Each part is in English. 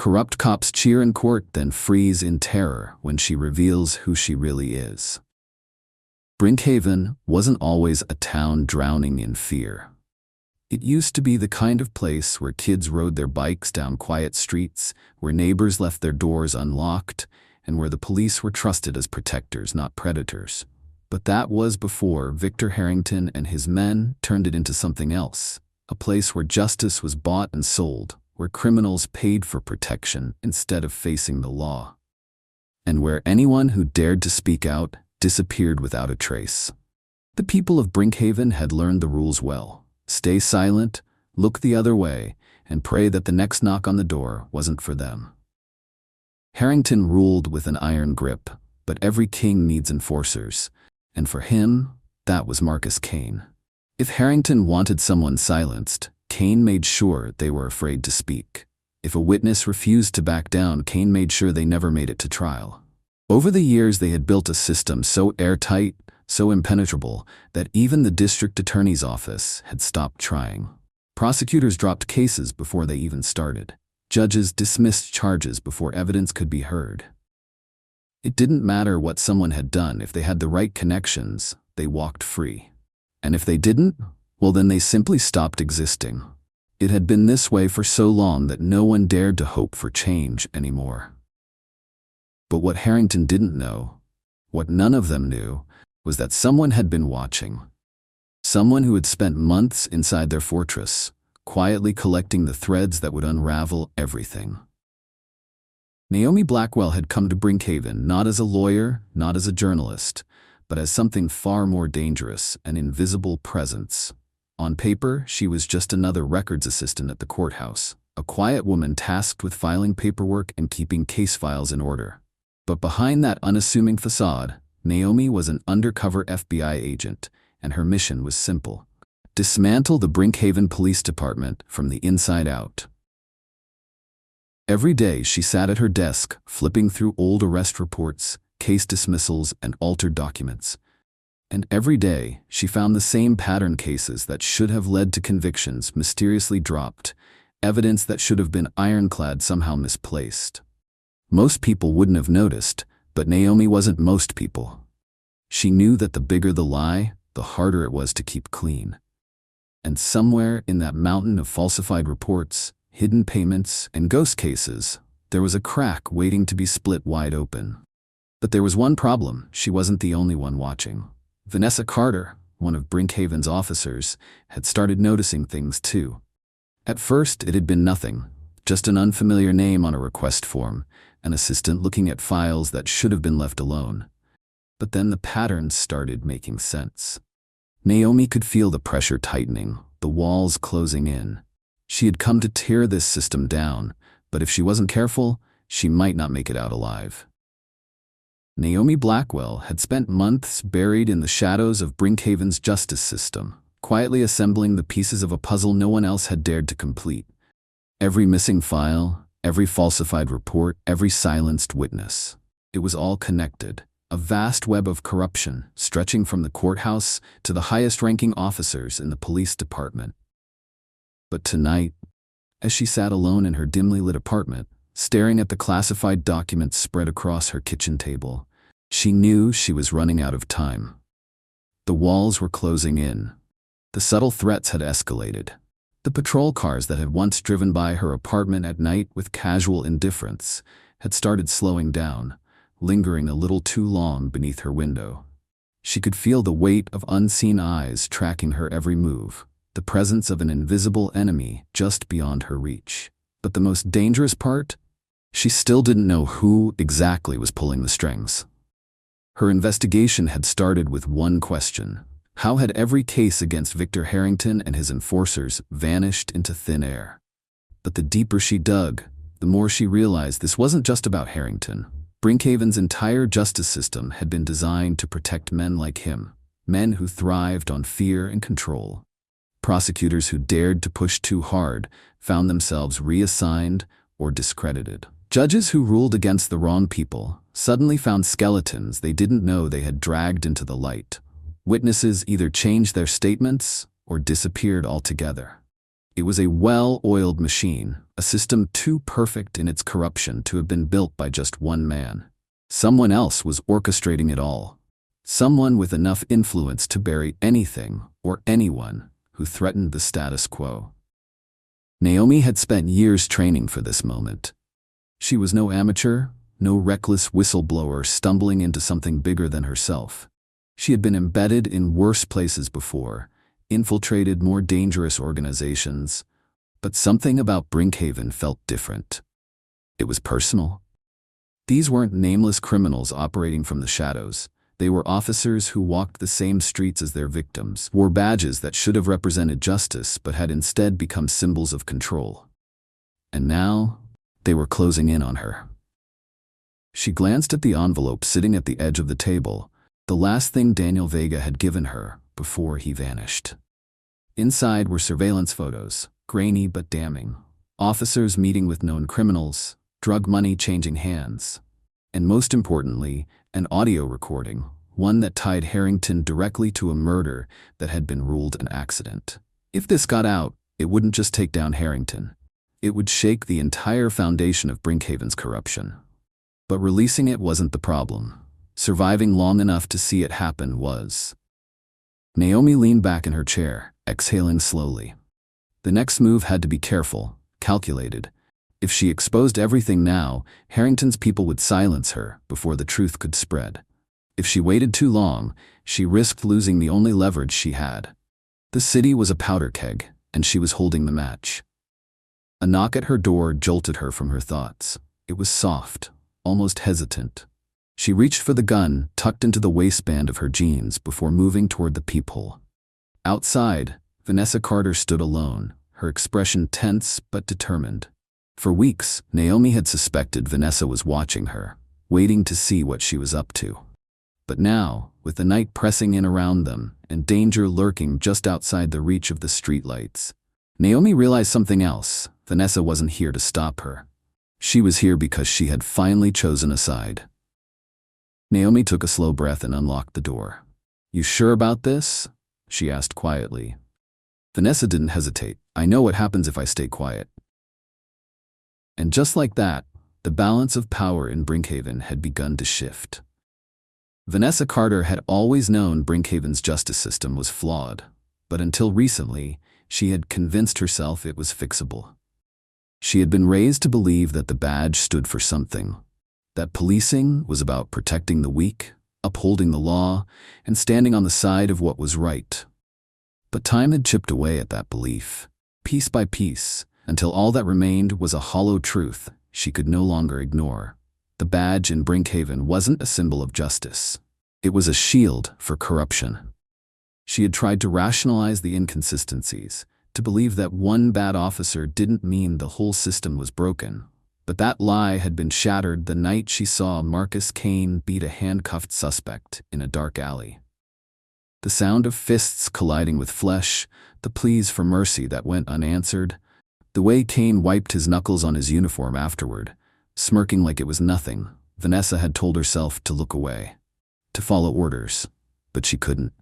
Corrupt cops cheer in court, then freeze in terror when she reveals who she really is. Brinkhaven wasn't always a town drowning in fear. It used to be the kind of place where kids rode their bikes down quiet streets, where neighbors left their doors unlocked, and where the police were trusted as protectors, not predators. But that was before Victor Harrington and his men turned it into something else, a place where justice was bought and sold, where criminals paid for protection instead of facing the law, and where anyone who dared to speak out disappeared without a trace. The people of Brinkhaven had learned the rules well. Stay silent, look the other way, and pray that the next knock on the door wasn't for them. Harrington ruled with an iron grip, but every king needs enforcers, and for him, that was Marcus Kane. If Harrington wanted someone silenced, Kane made sure they were afraid to speak. If a witness refused to back down, Kane made sure they never made it to trial. Over the years, they had built a system so airtight, so impenetrable, that even the district attorney's office had stopped trying. Prosecutors dropped cases before they even started. Judges dismissed charges before evidence could be heard. It didn't matter what someone had done. If they had the right connections, they walked free. And if they didn't, well, then they simply stopped existing. It had been this way for so long that no one dared to hope for change anymore. But what Harrington didn't know, what none of them knew, was that someone had been watching. Someone who had spent months inside their fortress, quietly collecting the threads that would unravel everything. Naomi Blackwell had come to Brinkhaven not as a lawyer, not as a journalist, but as something far more dangerous, an invisible presence. On paper, she was just another records assistant at the courthouse, a quiet woman tasked with filing paperwork and keeping case files in order. But behind that unassuming facade, Naomi was an undercover FBI agent, and her mission was simple: dismantle the Brinkhaven Police Department from the inside out. Every day she sat at her desk, flipping through old arrest reports, case dismissals, and altered documents. And every day she found the same pattern: cases that should have led to convictions mysteriously dropped, evidence that should have been ironclad somehow misplaced. Most people wouldn't have noticed, but Naomi wasn't most people. She knew that the bigger the lie, the harder it was to keep clean. And somewhere in that mountain of falsified reports, hidden payments, and ghost cases, there was a crack waiting to be split wide open. But there was one problem: she wasn't the only one watching. Vanessa Carter, one of Brinkhaven's officers, had started noticing things too. At first, it had been nothing, just an unfamiliar name on a request form, an assistant looking at files that should have been left alone. But then the patterns started making sense. Naomi could feel the pressure tightening, the walls closing in. She had come to tear this system down, but if she wasn't careful, she might not make it out alive. Naomi Blackwell had spent months buried in the shadows of Brinkhaven's justice system, quietly assembling the pieces of a puzzle no one else had dared to complete. Every missing file, every falsified report, every silenced witness. It was all connected, a vast web of corruption stretching from the courthouse to the highest-ranking officers in the police department. But tonight, as she sat alone in her dimly lit apartment, staring at the classified documents spread across her kitchen table, she knew she was running out of time. The walls were closing in. The subtle threats had escalated. The patrol cars that had once driven by her apartment at night with casual indifference had started slowing down, lingering a little too long beneath her window. She could feel the weight of unseen eyes tracking her every move, the presence of an invisible enemy just beyond her reach. But the most dangerous part? She still didn't know who exactly was pulling the strings. Her investigation had started with one question: how had every case against Victor Harrington and his enforcers vanished into thin air? But the deeper she dug, the more she realized this wasn't just about Harrington. Brinkhaven's entire justice system had been designed to protect men like him, men who thrived on fear and control. Prosecutors who dared to push too hard found themselves reassigned or discredited. Judges who ruled against the wrong people suddenly found skeletons they didn't know they had dragged into the light. Witnesses either changed their statements or disappeared altogether. It was a well-oiled machine, a system too perfect in its corruption to have been built by just one man. Someone else was orchestrating it all. Someone with enough influence to bury anything or anyone who threatened the status quo. Naomi had spent years training for this moment. She was no amateur, no reckless whistleblower stumbling into something bigger than herself. She had been embedded in worse places before, infiltrated more dangerous organizations, but something about Brinkhaven felt different. It was personal. These weren't nameless criminals operating from the shadows. They were officers who walked the same streets as their victims, wore badges that should have represented justice but had instead become symbols of control. And now, they were closing in on her. She glanced at the envelope sitting at the edge of the table, the last thing Daniel Vega had given her before he vanished. Inside were surveillance photos, grainy but damning, officers meeting with known criminals, drug money changing hands, and most importantly, an audio recording, one that tied Harrington directly to a murder that had been ruled an accident. If this got out, it wouldn't just take down Harrington. It would shake the entire foundation of Brinkhaven's corruption. But releasing it wasn't the problem. Surviving long enough to see it happen was. Naomi leaned back in her chair, exhaling slowly. The next move had to be careful, calculated. If she exposed everything now, Harrington's people would silence her before the truth could spread. If she waited too long, she risked losing the only leverage she had. The city was a powder keg, and she was holding the match. A knock at her door jolted her from her thoughts. It was soft, almost hesitant. She reached for the gun tucked into the waistband of her jeans before moving toward the peephole. Outside, Vanessa Carter stood alone, her expression tense but determined. For weeks, Naomi had suspected Vanessa was watching her, waiting to see what she was up to. But now, with the night pressing in around them and danger lurking just outside the reach of the streetlights, Naomi realized something else. Vanessa wasn't here to stop her. She was here because she had finally chosen a side. Naomi took a slow breath and unlocked the door. "You sure about this?" she asked quietly. Vanessa didn't hesitate. "I know what happens if I stay quiet." And just like that, the balance of power in Brinkhaven had begun to shift. Vanessa Carter had always known Brinkhaven's justice system was flawed, but until recently, she had convinced herself it was fixable. She had been raised to believe that the badge stood for something, that policing was about protecting the weak, upholding the law, and standing on the side of what was right. But time had chipped away at that belief, piece by piece, until all that remained was a hollow truth she could no longer ignore. The badge in Brinkhaven wasn't a symbol of justice. It was a shield for corruption. She had tried to rationalize the inconsistencies, to believe that one bad officer didn't mean the whole system was broken. But that lie had been shattered the night she saw Marcus Kane beat a handcuffed suspect in a dark alley. The sound of fists colliding with flesh, the pleas for mercy that went unanswered, the way Kane wiped his knuckles on his uniform afterward, smirking like it was nothing. Vanessa had told herself to look away, to follow orders, but she couldn't.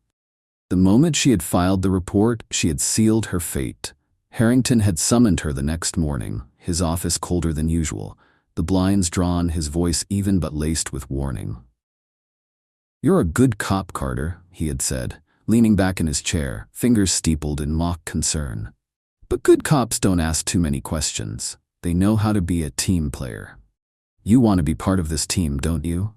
The moment she had filed the report, she had sealed her fate. Harrington had summoned her the next morning, his office colder than usual, the blinds drawn, his voice even but laced with warning. "You're a good cop, Carter," he had said, leaning back in his chair, fingers steepled in mock concern. "But good cops don't ask too many questions. They know how to be a team player. You want to be part of this team, don't you?"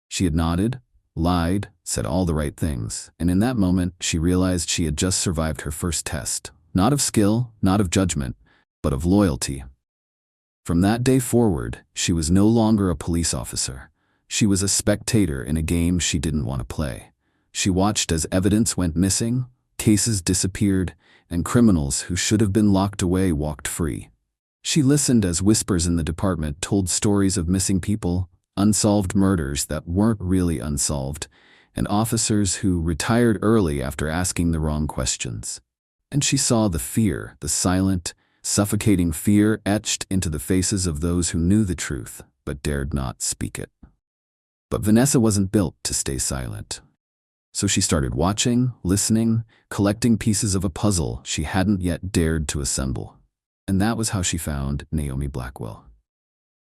She had nodded, lied, said all the right things, and in that moment she realized she had just survived her first test, not of skill, not of judgment, but of loyalty. From that day forward, she was no longer a police officer. She was a spectator in a game she didn't want to play. She watched as evidence went missing, cases disappeared, and criminals who should have been locked away walked free. She listened as whispers in the department told stories of missing people, unsolved murders that weren't really unsolved, and officers who retired early after asking the wrong questions. And she saw the fear, the silent, suffocating fear etched into the faces of those who knew the truth but dared not speak it. But Vanessa wasn't built to stay silent. So she started watching, listening, collecting pieces of a puzzle she hadn't yet dared to assemble. And that was how she found Naomi Blackwell.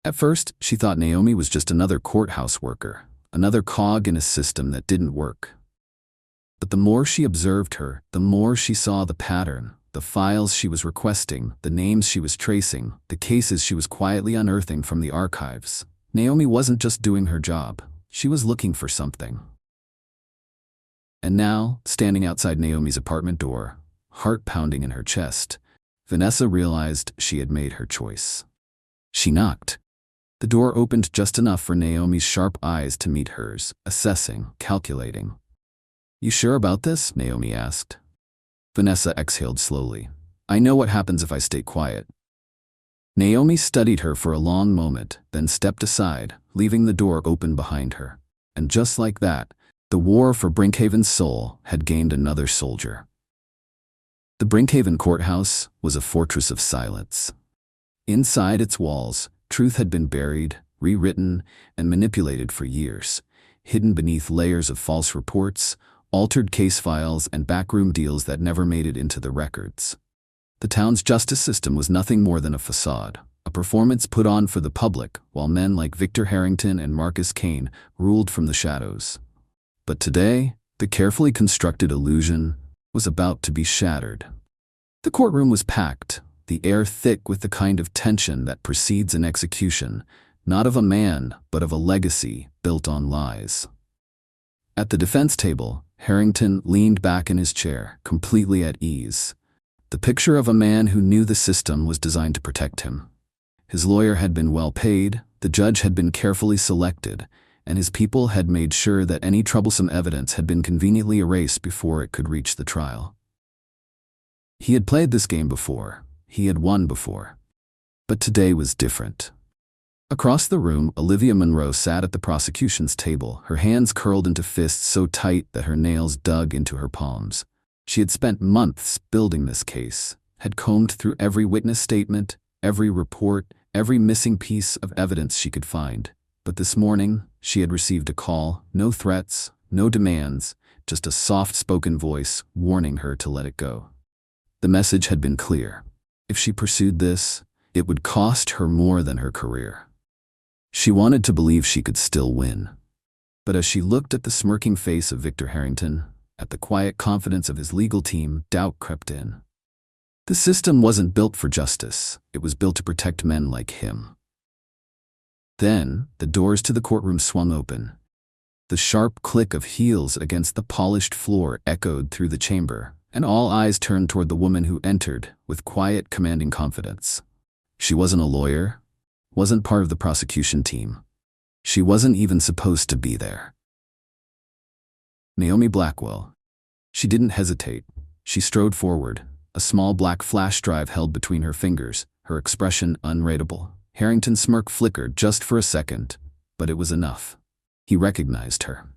At first, she thought Naomi was just another courthouse worker, another cog in a system that didn't work. But the more she observed her, the more she saw the pattern, the files she was requesting, the names she was tracing, the cases she was quietly unearthing from the archives. Naomi wasn't just doing her job, she was looking for something. And now, standing outside Naomi's apartment door, heart pounding in her chest, Vanessa realized she had made her choice. She knocked. The door opened just enough for Naomi's sharp eyes to meet hers, assessing, calculating. "You sure about this?" Naomi asked. Vanessa exhaled slowly. "I know what happens if I stay quiet." Naomi studied her for a long moment, then stepped aside, leaving the door open behind her. And just like that, the war for Brinkhaven's soul had gained another soldier. The Brinkhaven courthouse was a fortress of silence. Inside its walls, truth had been buried, rewritten, and manipulated for years, hidden beneath layers of false reports, altered case files, and backroom deals that never made it into the records. The town's justice system was nothing more than a facade, a performance put on for the public, while men like Victor Harrington and Marcus Kane ruled from the shadows. But today, the carefully constructed illusion was about to be shattered. The courtroom was packed, the air thick with the kind of tension that precedes an execution, not of a man, but of a legacy built on lies. At the defense table, Harrington leaned back in his chair, completely at ease. The picture of a man who knew the system was designed to protect him. His lawyer had been well paid, the judge had been carefully selected, and his people had made sure that any troublesome evidence had been conveniently erased before it could reach the trial. He had played this game before. He had won before. But today was different. Across the room, Olivia Monroe sat at the prosecution's table, her hands curled into fists so tight that her nails dug into her palms. She had spent months building this case, had combed through every witness statement, every report, every missing piece of evidence she could find. But this morning, she had received a call, no threats, no demands, just a soft-spoken voice warning her to let it go. The message had been clear. If she pursued this, it would cost her more than her career. She wanted to believe she could still win. But as she looked at the smirking face of Victor Harrington, at the quiet confidence of his legal team, doubt crept in. The system wasn't built for justice. It was built to protect men like him. Then, the doors to the courtroom swung open. The sharp click of heels against the polished floor echoed through the chamber, and all eyes turned toward the woman who entered with quiet, commanding confidence. She wasn't a lawyer, wasn't part of the prosecution team. She wasn't even supposed to be there. Naomi Blackwell. She didn't hesitate. She strode forward, a small black flash drive held between her fingers, her expression unreadable. Harrington's smirk flickered just for a second, but it was enough. He recognized her.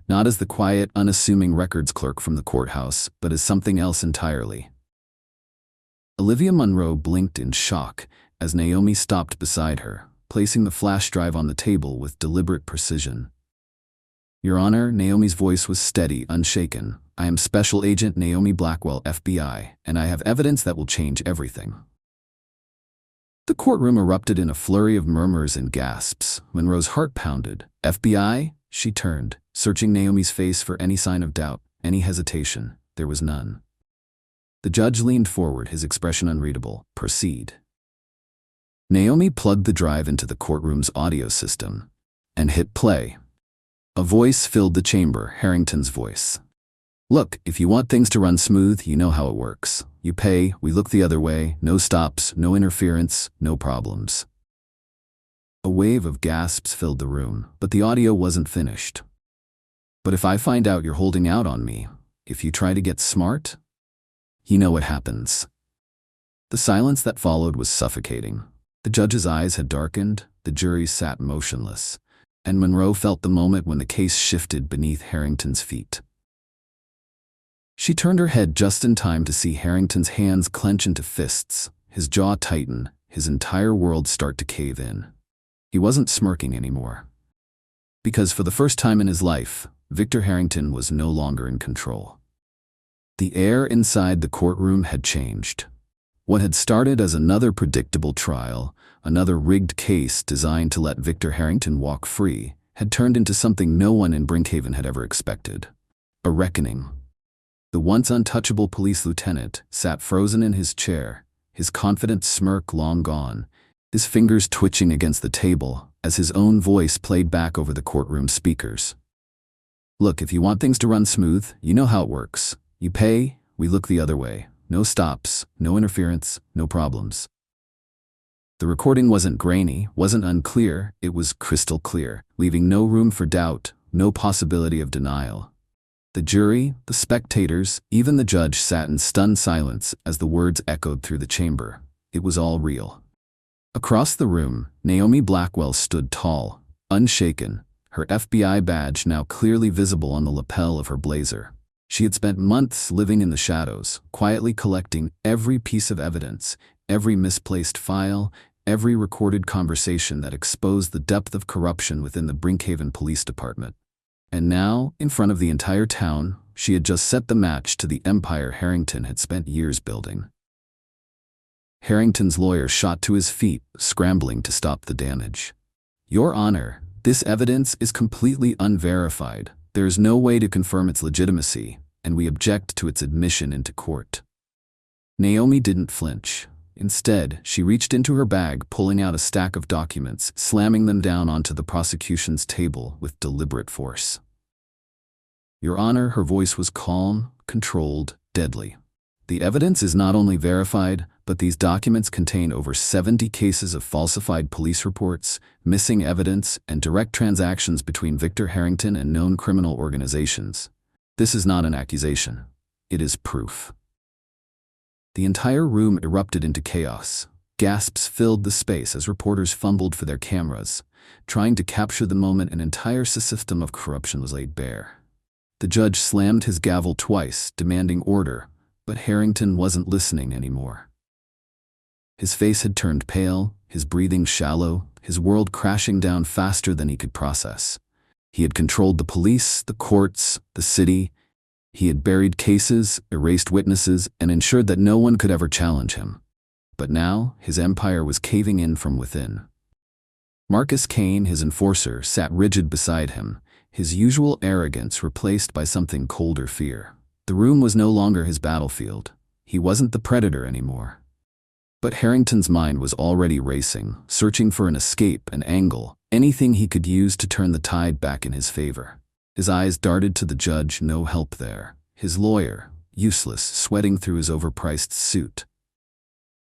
Not as the quiet, unassuming records clerk from the courthouse, but as something else entirely. Olivia Monroe blinked in shock as Naomi stopped beside her, placing the flash drive on the table with deliberate precision. "Your Honor," Naomi's voice was steady, unshaken. "I am Special Agent Naomi Blackwell, FBI, and I have evidence that will change everything." The courtroom erupted in a flurry of murmurs and gasps. Monroe's heart pounded. "FBI?" She turned, searching Naomi's face for any sign of doubt, any hesitation. There was none. The judge leaned forward, his expression unreadable. "Proceed." Naomi plugged the drive into the courtroom's audio system and hit play. A voice filled the chamber, Harrington's voice. "Look, if you want things to run smooth, you know how it works. You pay, we look the other way, no stops, no interference, no problems." A wave of gasps filled the room, but the audio wasn't finished. "But if I find out you're holding out on me, if you try to get smart, you know what happens." The silence that followed was suffocating. The judge's eyes had darkened, the jury sat motionless, and Monroe felt the moment when the case shifted beneath Harrington's feet. She turned her head just in time to see Harrington's hands clench into fists, his jaw tighten, his entire world start to cave in. He wasn't smirking anymore. Because for the first time in his life, Victor Harrington was no longer in control. The air inside the courtroom had changed. What had started as another predictable trial, another rigged case designed to let Victor Harrington walk free, had turned into something no one in Brinkhaven had ever expected. A reckoning. The once untouchable police lieutenant sat frozen in his chair, his confident smirk long gone, his fingers twitching against the table as his own voice played back over the courtroom speakers. "Look, if you want things to run smooth, you know how it works. You pay, we look the other way. No stops, no interference, no problems." The recording wasn't grainy, wasn't unclear, it was crystal clear, leaving no room for doubt, no possibility of denial. The jury, the spectators, even the judge sat in stunned silence as the words echoed through the chamber. It was all real. Across the room, Naomi Blackwell stood tall, unshaken, her FBI badge now clearly visible on the lapel of her blazer. She had spent months living in the shadows, quietly collecting every piece of evidence, every misplaced file, every recorded conversation that exposed the depth of corruption within the Brinkhaven Police Department. And now, in front of the entire town, she had just set the match to the empire Harrington had spent years building. Harrington's lawyer shot to his feet, scrambling to stop the damage. "Your Honor, this evidence is completely unverified. There is no way to confirm its legitimacy, and we object to its admission into court." Naomi didn't flinch. Instead, she reached into her bag, pulling out a stack of documents, slamming them down onto the prosecution's table with deliberate force. "Your Honor," her voice was calm, controlled, deadly. "The evidence is not only verified, but these documents contain over 70 cases of falsified police reports, missing evidence, and direct transactions between Victor Harrington and known criminal organizations. This is not an accusation. It is proof." The entire room erupted into chaos. Gasps filled the space as reporters fumbled for their cameras, trying to capture the moment an entire system of corruption was laid bare. The judge slammed his gavel twice, demanding order, but Harrington wasn't listening anymore. His face had turned pale, his breathing shallow, his world crashing down faster than he could process. He had controlled the police, the courts, the city. He had buried cases, erased witnesses, and ensured that no one could ever challenge him. But now, his empire was caving in from within. Marcus Kane, his enforcer, sat rigid beside him, his usual arrogance replaced by something colder fear. The room was no longer his battlefield. He wasn't the predator anymore. But Harrington's mind was already racing, searching for an escape, an angle, anything he could use to turn the tide back in his favor. His eyes darted to the judge, no help there. His lawyer, useless, sweating through his overpriced suit.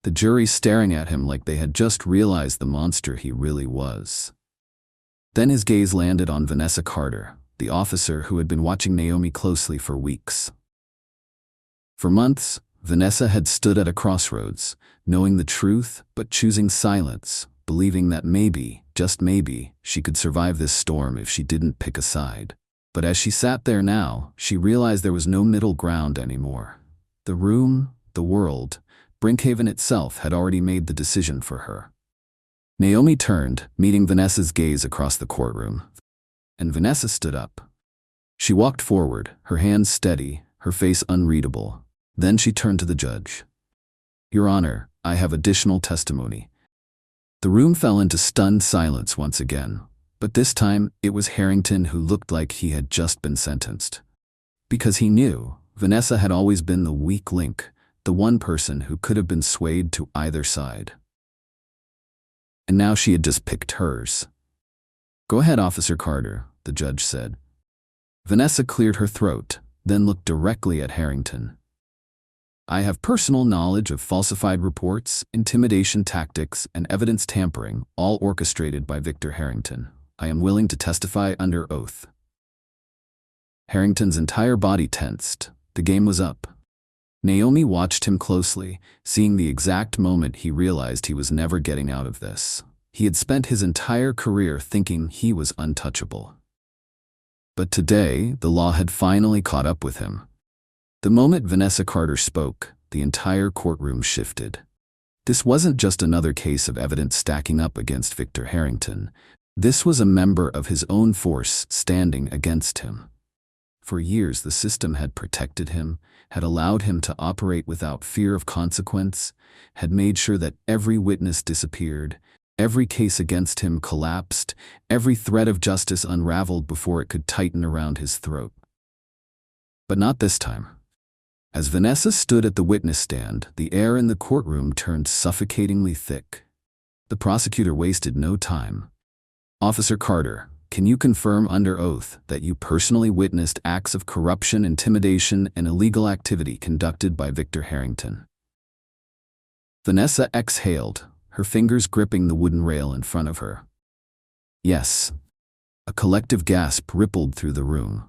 The jury staring at him like they had just realized the monster he really was. Then his gaze landed on Vanessa Carter, the officer who had been watching Naomi closely for weeks. For months, Vanessa had stood at a crossroads, knowing the truth but choosing silence, believing that maybe, just maybe, she could survive this storm if she didn't pick a side. But as she sat there now, she realized there was no middle ground anymore. The room, the world, Brinkhaven itself had already made the decision for her. Naomi turned, meeting Vanessa's gaze across the courtroom. And Vanessa stood up. She walked forward, her hands steady, her face unreadable. Then she turned to the judge. "Your Honor, I have additional testimony." The room fell into stunned silence once again. But this time, it was Harrington who looked like he had just been sentenced. Because he knew, Vanessa had always been the weak link, the one person who could have been swayed to either side. And now she had just picked hers. "Go ahead, Officer Carter," the judge said. Vanessa cleared her throat, then looked directly at Harrington. "I have personal knowledge of falsified reports, intimidation tactics, and evidence tampering, all orchestrated by Victor Harrington. I am willing to testify under oath." Harrington's entire body tensed. The game was up. Naomi watched him closely, seeing the exact moment he realized he was never getting out of this. He had spent his entire career thinking he was untouchable. But today, the law had finally caught up with him. The moment Vanessa Carter spoke, the entire courtroom shifted. This wasn't just another case of evidence stacking up against Victor Harrington. This was a member of his own force standing against him. For years, the system had protected him, had allowed him to operate without fear of consequence, had made sure that every witness disappeared, every case against him collapsed, every thread of justice unraveled before it could tighten around his throat. But not this time. As Vanessa stood at the witness stand, the air in the courtroom turned suffocatingly thick. The prosecutor wasted no time. "Officer Carter, can you confirm under oath that you personally witnessed acts of corruption, intimidation, and illegal activity conducted by Victor Harrington?" Vanessa exhaled, her fingers gripping the wooden rail in front of her. "Yes." A collective gasp rippled through the room.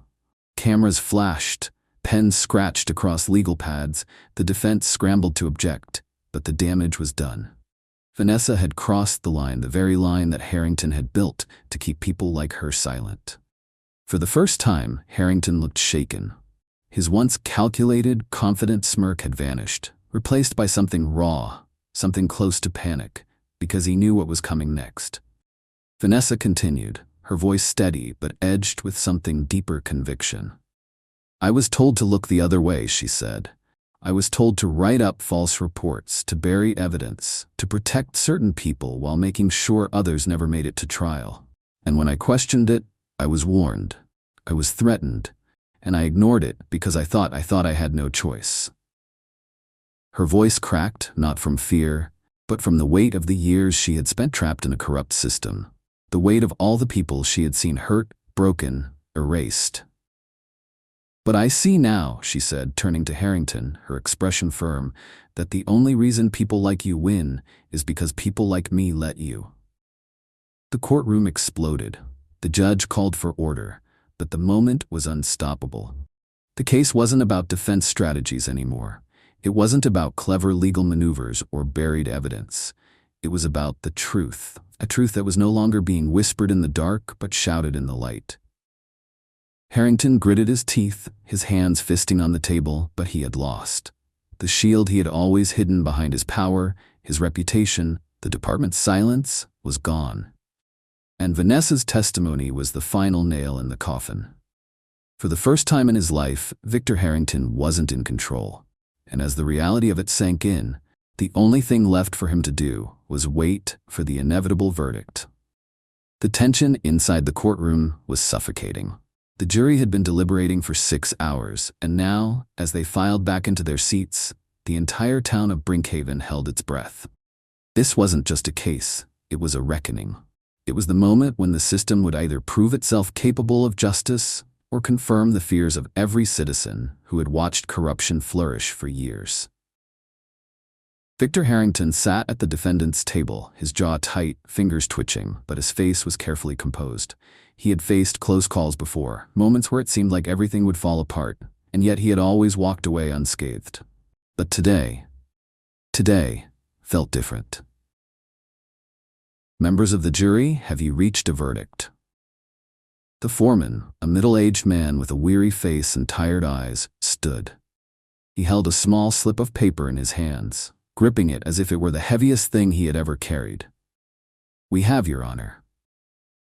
Cameras flashed, pens scratched across legal pads, the defense scrambled to object, but the damage was done. Vanessa had crossed the line, the very line that Harrington had built to keep people like her silent. For the first time, Harrington looked shaken. His once calculated, confident smirk had vanished, replaced by something raw, something close to panic, because he knew what was coming next. Vanessa continued, her voice steady but edged with something deeper conviction. "I was told to look the other way," she said. "I was told to write up false reports, to bury evidence, to protect certain people while making sure others never made it to trial. And when I questioned it, I was warned. I was threatened. And I ignored it because I thought I had no choice." Her voice cracked, not from fear, but from the weight of the years she had spent trapped in a corrupt system, the weight of all the people she had seen hurt, broken, erased. "But I see now," she said, turning to Harrington, her expression firm, "that the only reason people like you win is because people like me let you." The courtroom exploded. The judge called for order, but the moment was unstoppable. The case wasn't about defense strategies anymore. It wasn't about clever legal maneuvers or buried evidence. It was about the truth, a truth that was no longer being whispered in the dark but shouted in the light. Harrington gritted his teeth, his hands fisting on the table, but he had lost. The shield he had always hidden behind his power, his reputation, the department's silence, was gone. And Vanessa's testimony was the final nail in the coffin. For the first time in his life, Victor Harrington wasn't in control. And as the reality of it sank in, the only thing left for him to do was wait for the inevitable verdict. The tension inside the courtroom was suffocating. The jury had been deliberating for 6 hours, and now, as they filed back into their seats, the entire town of Brinkhaven held its breath. This wasn't just a case, it was a reckoning. It was the moment when the system would either prove itself capable of justice or confirm the fears of every citizen who had watched corruption flourish for years. Victor Harrington sat at the defendant's table, his jaw tight, fingers twitching, but his face was carefully composed. He had faced close calls before, moments where it seemed like everything would fall apart, and yet he had always walked away unscathed. But today felt different. "Members of the jury, have you reached a verdict?" The foreman, a middle-aged man with a weary face and tired eyes, stood. He held a small slip of paper in his hands, gripping it as if it were the heaviest thing he had ever carried. "We have, Your Honor."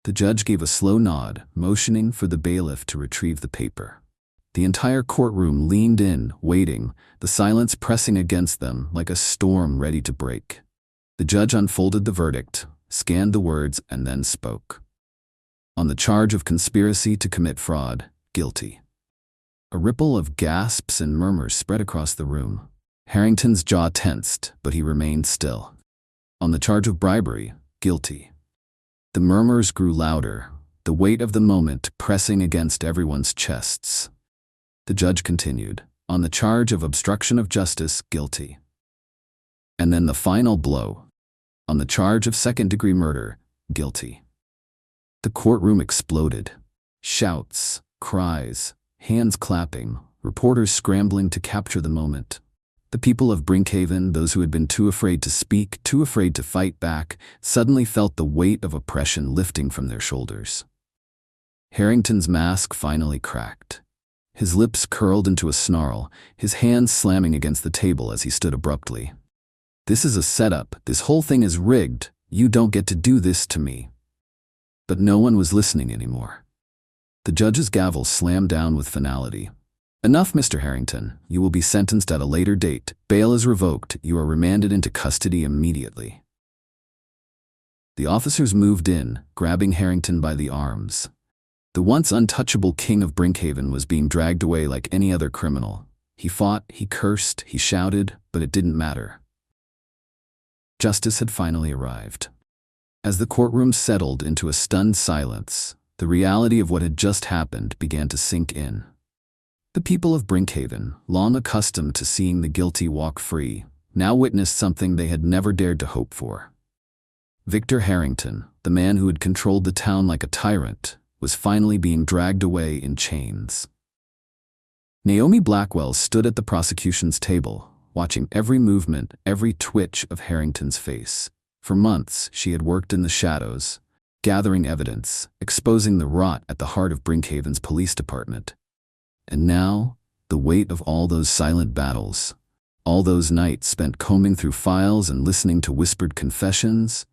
The judge gave a slow nod, motioning for the bailiff to retrieve the paper. The entire courtroom leaned in, waiting, the silence pressing against them like a storm ready to break. The judge unfolded the verdict, scanned the words, and then spoke. "On the charge of conspiracy to commit fraud, guilty." A ripple of gasps and murmurs spread across the room. Harrington's jaw tensed, but he remained still. "On the charge of bribery, guilty." The murmurs grew louder, the weight of the moment pressing against everyone's chests. The judge continued, "On the charge of obstruction of justice, guilty." And then the final blow. "On the charge of second-degree murder, guilty." The courtroom exploded. Shouts, cries, hands clapping, reporters scrambling to capture the moment. The people of Brinkhaven, those who had been too afraid to speak, too afraid to fight back, suddenly felt the weight of oppression lifting from their shoulders. Harrington's mask finally cracked. His lips curled into a snarl, his hands slamming against the table as he stood abruptly. "This is a setup. This whole thing is rigged. You don't get to do this to me." But no one was listening anymore. The judge's gavel slammed down with finality. "Enough, Mr. Harrington. You will be sentenced at a later date. Bail is revoked. You are remanded into custody immediately." The officers moved in, grabbing Harrington by the arms. The once untouchable king of Brinkhaven was being dragged away like any other criminal. He fought, he cursed, he shouted, but it didn't matter. Justice had finally arrived. As the courtroom settled into a stunned silence, the reality of what had just happened began to sink in. The people of Brinkhaven, long accustomed to seeing the guilty walk free, now witnessed something they had never dared to hope for. Victor Harrington, the man who had controlled the town like a tyrant, was finally being dragged away in chains. Naomi Blackwell stood at the prosecution's table, watching every movement, every twitch of Harrington's face. For months, she had worked in the shadows, gathering evidence, exposing the rot at the heart of Brinkhaven's police department. And now, the weight of all those silent battles, all those nights spent combing through files and listening to whispered confessions,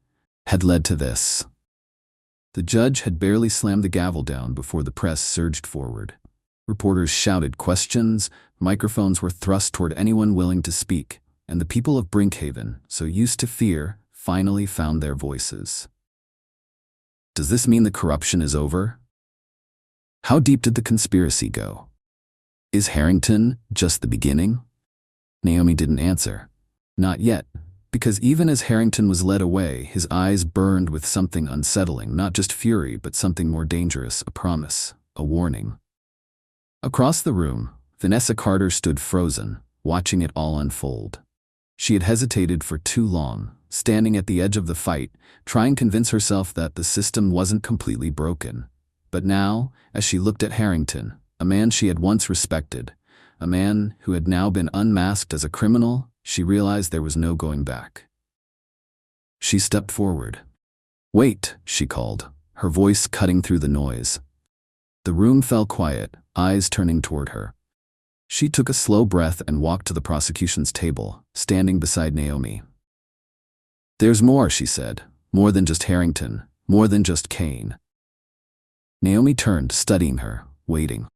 had led to this. The judge had barely slammed the gavel down before the press surged forward. Reporters shouted questions, microphones were thrust toward anyone willing to speak, and the people of Brinkhaven, so used to fear, finally found their voices. Does this mean the corruption is over? How deep did the conspiracy go? Is Harrington just the beginning? Naomi didn't answer. Not yet, because even as Harrington was led away, his eyes burned with something unsettling, not just fury, but something more dangerous, a promise, a warning. Across the room, Vanessa Carter stood frozen, watching it all unfold. She had hesitated for too long, standing at the edge of the fight, trying to convince herself that the system wasn't completely broken. But now, as she looked at Harrington, a man she had once respected, a man who had now been unmasked as a criminal, she realized there was no going back. She stepped forward. "Wait," she called, her voice cutting through the noise. The room fell quiet, eyes turning toward her. She took a slow breath and walked to the prosecution's table, standing beside Naomi. "There's more," she said. "More than just Harrington, more than just Kane." Naomi turned, studying her, waiting.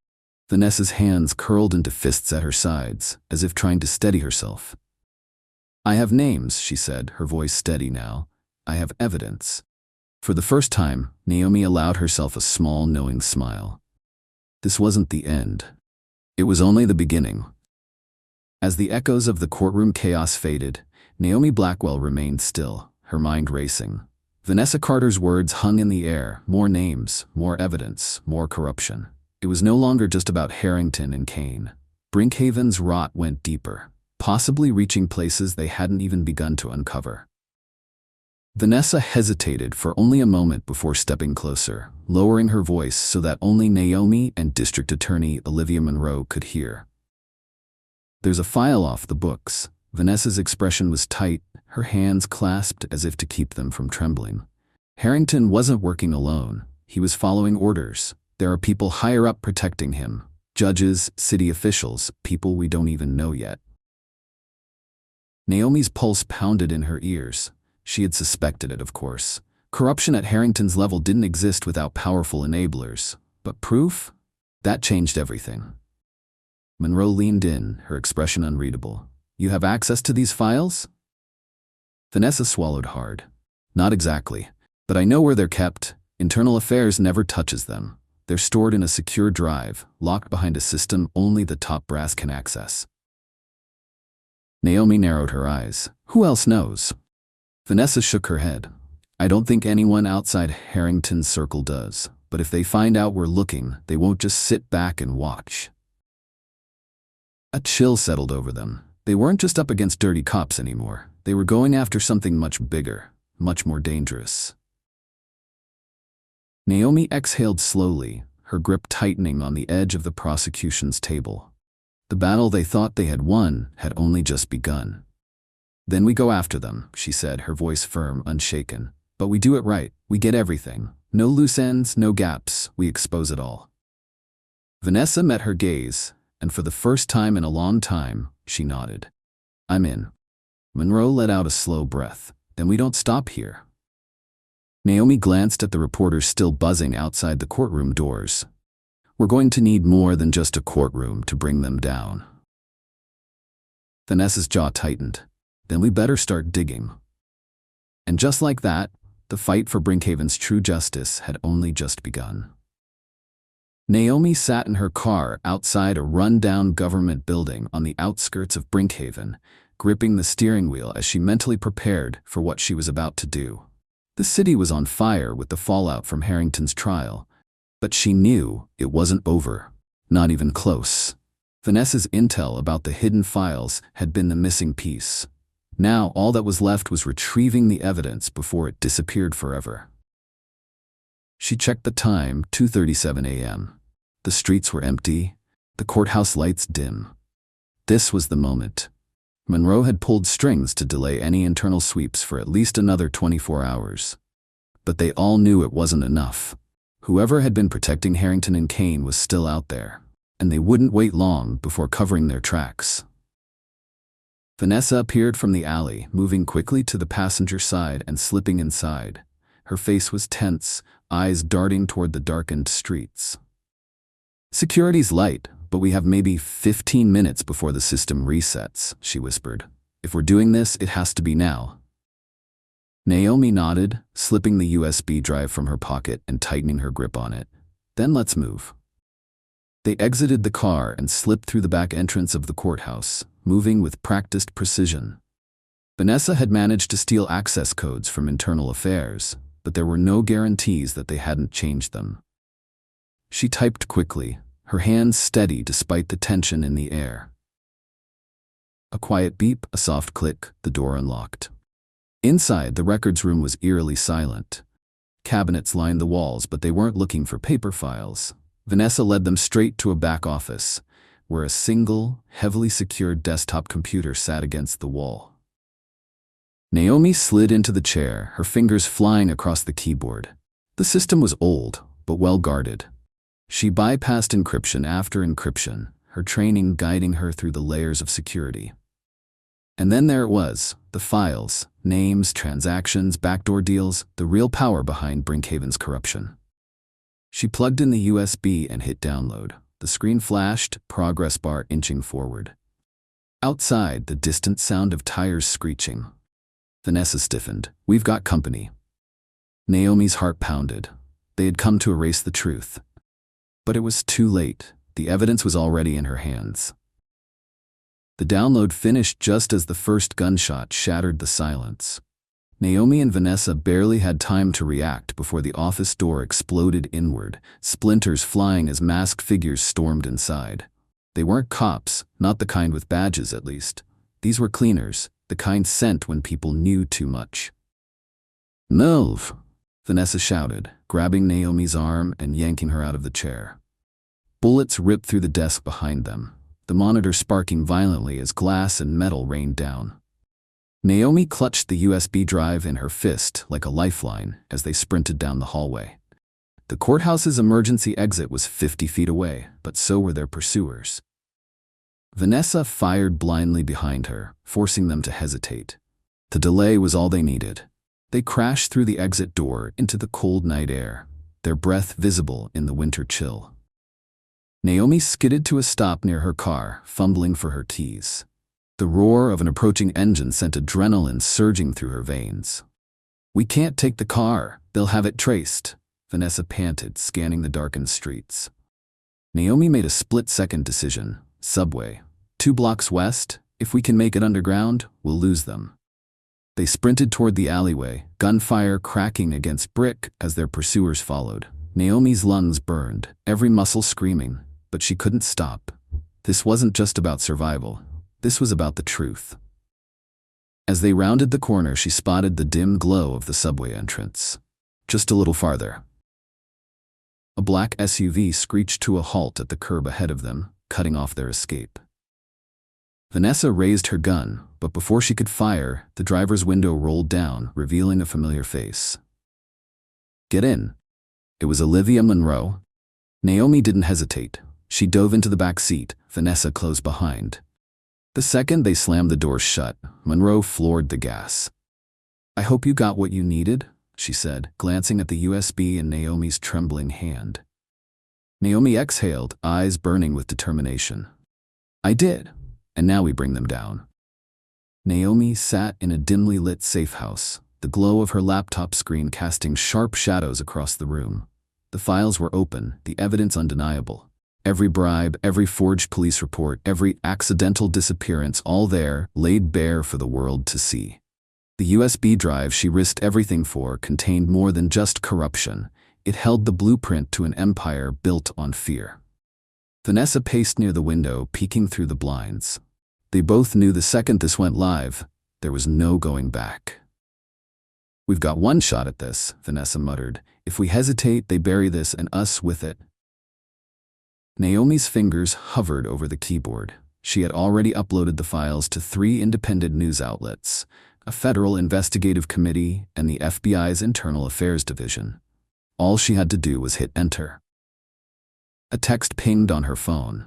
Vanessa's hands curled into fists at her sides, as if trying to steady herself. "I have names," she said, her voice steady now. "I have evidence." For the first time, Naomi allowed herself a small, knowing smile. This wasn't the end. It was only the beginning. As the echoes of the courtroom chaos faded, Naomi Blackwell remained still, her mind racing. Vanessa Carter's words hung in the air, more names, more evidence, more corruption. It was no longer just about Harrington and Kane. Brinkhaven's rot went deeper, possibly reaching places they hadn't even begun to uncover. Vanessa hesitated for only a moment before stepping closer, lowering her voice so that only Naomi and District Attorney Olivia Monroe could hear. "There's a file off the books." Vanessa's expression was tight, her hands clasped as if to keep them from trembling. Harrington wasn't working alone. He was following orders. There are people higher up protecting him. Judges, city officials, people we don't even know yet. Naomi's pulse pounded in her ears. She had suspected it, of course. Corruption at Harrington's level didn't exist without powerful enablers. But proof? That changed everything. Monroe leaned in, her expression unreadable. "You have access to these files?" Vanessa swallowed hard. "Not exactly. But I know where they're kept. Internal Affairs never touches them. They're stored in a secure drive, locked behind a system only the top brass can access." Naomi narrowed her eyes. "Who else knows?" Vanessa shook her head. "I don't think anyone outside Harrington's circle does, but if they find out we're looking, they won't just sit back and watch." A chill settled over them. They weren't just up against dirty cops anymore. They were going after something much bigger, much more dangerous. Naomi exhaled slowly, her grip tightening on the edge of the prosecution's table. The battle they thought they had won had only just begun. "Then we go after them," she said, her voice firm, unshaken. "But we do it right. We get everything. No loose ends, no gaps. We expose it all." Vanessa met her gaze, and for the first time in a long time, she nodded. "I'm in." Monroe let out a slow breath. "Then we don't stop here." Naomi glanced at the reporters still buzzing outside the courtroom doors. We're going to need more than just a courtroom to bring them down. Vanessa's jaw tightened. Then we better start digging. And just like that, the fight for Brinkhaven's true justice had only just begun. Naomi sat in her car outside a run-down government building on the outskirts of Brinkhaven, gripping the steering wheel as she mentally prepared for what she was about to do. The city was on fire with the fallout from Harrington's trial, but she knew it wasn't over, not even close. Vanessa's intel about the hidden files had been the missing piece. Now all that was left was retrieving the evidence before it disappeared forever. She checked the time, 2:37 a.m. The streets were empty, the courthouse lights dim. This was the moment. Monroe had pulled strings to delay any internal sweeps for at least another 24 hours. But they all knew it wasn't enough. Whoever had been protecting Harrington and Kane was still out there, and they wouldn't wait long before covering their tracks. Vanessa appeared from the alley, moving quickly to the passenger side and slipping inside. Her face was tense, eyes darting toward the darkened streets. "Security's light, but we have maybe 15 minutes before the system resets," she whispered. "If we're doing this, it has to be now." Naomi nodded, slipping the USB drive from her pocket and tightening her grip on it. "Then let's move." They exited the car and slipped through the back entrance of the courthouse, moving with practiced precision. Vanessa had managed to steal access codes from internal affairs, but there were no guarantees that they hadn't changed them. She typed quickly, her hands steady despite the tension in the air. A quiet beep, a soft click, the door unlocked. Inside, the records room was eerily silent. Cabinets lined the walls, but they weren't looking for paper files. Vanessa led them straight to a back office, where a single, heavily secured desktop computer sat against the wall. Naomi slid into the chair, her fingers flying across the keyboard. The system was old, but well guarded. She bypassed encryption after encryption, her training guiding her through the layers of security. And then there it was, the files, names, transactions, backdoor deals, the real power behind Brinkhaven's corruption. She plugged in the USB and hit download. The screen flashed, progress bar inching forward. Outside, the distant sound of tires screeching. Vanessa stiffened. "We've got company." Naomi's heart pounded. They had come to erase the truth. But it was too late. The evidence was already in her hands. The download finished just as the first gunshot shattered the silence. Naomi and Vanessa barely had time to react before the office door exploded inward, splinters flying as masked figures stormed inside. They weren't cops, not the kind with badges at least. These were cleaners, the kind sent when people knew too much. "Move!" Vanessa shouted, grabbing Naomi's arm and yanking her out of the chair. Bullets ripped through the desk behind them, the monitor sparking violently as glass and metal rained down. Naomi clutched the USB drive in her fist like a lifeline as they sprinted down the hallway. The courthouse's emergency exit was 50 feet away, but so were their pursuers. Vanessa fired blindly behind her, forcing them to hesitate. The delay was all they needed. They crashed through the exit door into the cold night air, their breath visible in the winter chill. Naomi skidded to a stop near her car, fumbling for her keys. The roar of an approaching engine sent adrenaline surging through her veins. "We can't take the car. They'll have it traced," Vanessa panted, scanning the darkened streets. Naomi made a split-second decision. Subway. 2 blocks west. If we can make it underground, we'll lose them. They sprinted toward the alleyway, gunfire cracking against brick as their pursuers followed. Naomi's lungs burned, every muscle screaming, but she couldn't stop. This wasn't just about survival. This was about the truth. As they rounded the corner, she spotted the dim glow of the subway entrance. Just a little farther. A black SUV screeched to a halt at the curb ahead of them, cutting off their escape. Vanessa raised her gun, but before she could fire, the driver's window rolled down, revealing a familiar face. "Get in." It was Olivia Monroe. Naomi didn't hesitate. She dove into the back seat, Vanessa close behind. The second they slammed the door shut, Monroe floored the gas. "I hope you got what you needed," she said, glancing at the USB in Naomi's trembling hand. Naomi exhaled, eyes burning with determination. I did, and now we bring them down. Naomi sat in a dimly lit safe house, the glow of her laptop screen casting sharp shadows across the room. The files were open, the evidence undeniable. Every bribe, every forged police report, every accidental disappearance, all there, laid bare for the world to see. The USB drive she risked everything for contained more than just corruption. It held the blueprint to an empire built on fear. Vanessa paced near the window, peeking through the blinds. They both knew the second this went live, there was no going back. We've got one shot at this, Vanessa muttered. If we hesitate, they bury this and us with it. Naomi's fingers hovered over the keyboard. She had already uploaded the files to 3 independent news outlets, a federal investigative committee, and the FBI's Internal Affairs Division. All she had to do was hit enter. A text pinged on her phone.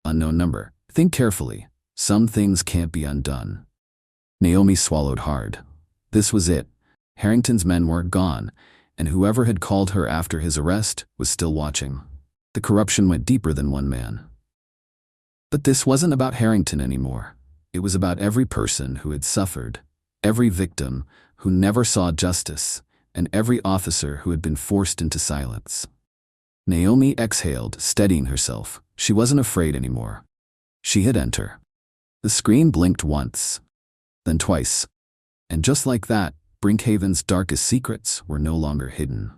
Unknown number. Think carefully. Some things can't be undone. Naomi swallowed hard. This was it. Harrington's men weren't gone, and whoever had called her after his arrest was still watching. The corruption went deeper than one man. But this wasn't about Harrington anymore. It was about every person who had suffered, every victim who never saw justice, and every officer who had been forced into silence. Naomi exhaled, steadying herself. She wasn't afraid anymore. She hit enter. The screen blinked once, then twice, and just like that, Brinkhaven's darkest secrets were no longer hidden.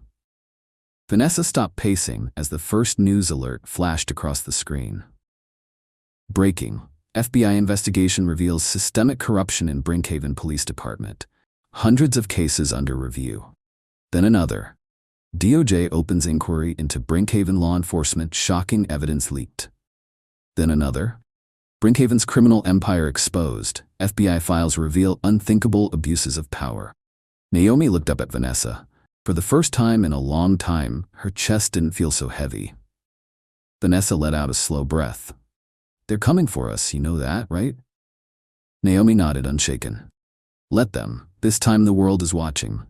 Vanessa stopped pacing as the first news alert flashed across the screen. Breaking. FBI investigation reveals systemic corruption in Brinkhaven Police Department. Hundreds of cases under review. Then another. DOJ opens inquiry into Brinkhaven law enforcement, shocking evidence leaked. Then another. Brinkhaven's criminal empire exposed. FBI files reveal unthinkable abuses of power. Naomi looked up at Vanessa. For the first time in a long time, her chest didn't feel so heavy. Vanessa let out a slow breath. They're coming for us, you know that, right? Naomi nodded, unshaken. Let them. This time the world is watching.